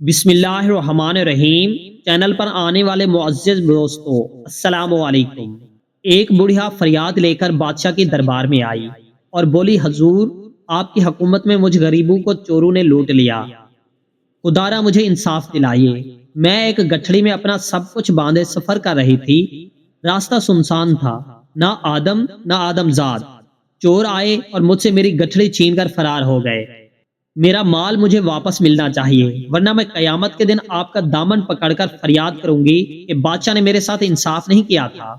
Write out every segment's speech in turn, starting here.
بسم اللہ الرحمن الرحیم۔ چینل پر آنے والے معزز دوستو السلام علیکم۔ ایک بڑھیا فریاد لے کر بادشاہ کے دربار میں آئی اور بولی، حضور آپ کی حکومت میں مجھ غریبوں کو چوروں نے لوٹ لیا، خدارا مجھے انصاف دلائیے۔ میں ایک گٹھڑی میں اپنا سب کچھ باندھے سفر کر رہی تھی، راستہ سنسان تھا، نہ آدم زاد۔ چور آئے اور مجھ سے میری گٹھڑی چھین کر فرار ہو گئے۔ میرا مال مجھے واپس ملنا چاہیے، ورنہ میں قیامت کے دن آپ کا دامن پکڑ کر فریاد کروں گی کہ بادشاہ نے میرے ساتھ انصاف نہیں کیا تھا۔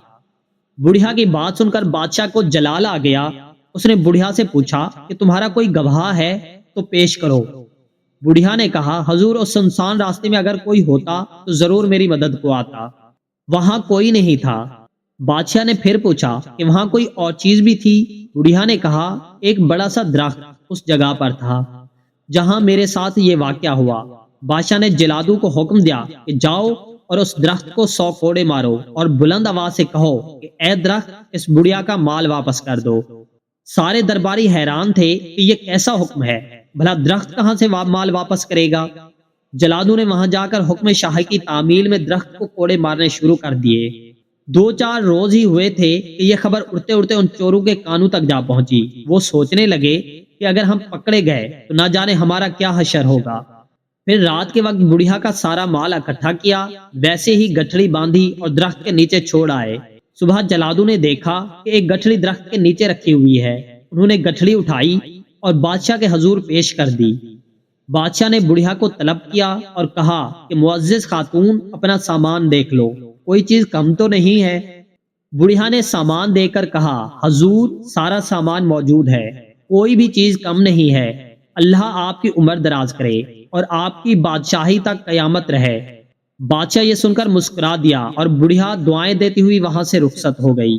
بڑھیا کی بات سن کر بادشاہ کو جلال آ گیا۔ اس نے بڑھیا سے پوچھا کہ تمہارا کوئی گواہ ہے تو پیش کرو۔ بڑھیا نے کہا، حضور اس سنسان راستے میں اگر کوئی ہوتا تو ضرور میری مدد کو آتا، وہاں کوئی نہیں تھا۔ بادشاہ نے پھر پوچھا کہ وہاں کوئی اور چیز بھی تھی؟ بڑھیا نے کہا، ایک بڑا سا درخت اس جگہ پر تھا جہاں میرے ساتھ یہ واقعہ ہوا۔ بادشاہ نے جلادو کو حکم دیا کہ جاؤ اور اس درخت کو 100 کوڑے مارو اور بلند آواز سے کہو کہ اے درخت، اس بڑھیا کا مال واپس کر دو۔ سارے درباری حیران تھے کہ یہ کیسا حکم ہے، بھلا درخت کہاں سے مال واپس کرے گا؟ جلادو نے وہاں جا کر حکم شاہ کی تعمیل میں درخت کو کوڑے مارنے شروع کر دیے۔ 2-4 روز ہی ہوئے تھے کہ یہ خبر اڑتے اڑتے ان چوروں کے کانوں تک جا پہنچی۔ وہ سوچنے لگے کہ اگر ہم پکڑے گئے تو نہ جانے ہمارا کیا حشر ہوگا۔ پھر رات کے وقت بڑھیا کا سارا مال اکٹھا کیا، ویسے ہی گٹھڑی باندھی اور درخت کے نیچے چھوڑ آئے۔ صبح جلادو نے دیکھا کہ ایک گٹھڑی درخت کے نیچے رکھی ہوئی ہے۔ انہوں نے گٹھڑی اٹھائی اور بادشاہ کے حضور پیش کر دی۔ بادشاہ نے بڑھیا کو طلب کیا اور کہا کہ معزز خاتون، اپنا سامان دیکھ لو، کوئی چیز کم تو نہیں ہے؟ بڑھیا نے سامان دے کر کہا، حضور سارا سامان موجود ہے، کوئی بھی چیز کم نہیں ہے۔ اللہ آپ کی عمر دراز کرے اور آپ کی بادشاہی تک قیامت رہے۔ بادشاہ یہ سن کر مسکرا دیا اور بڑھیا دعائیں دیتی ہوئی وہاں سے رخصت ہو گئی۔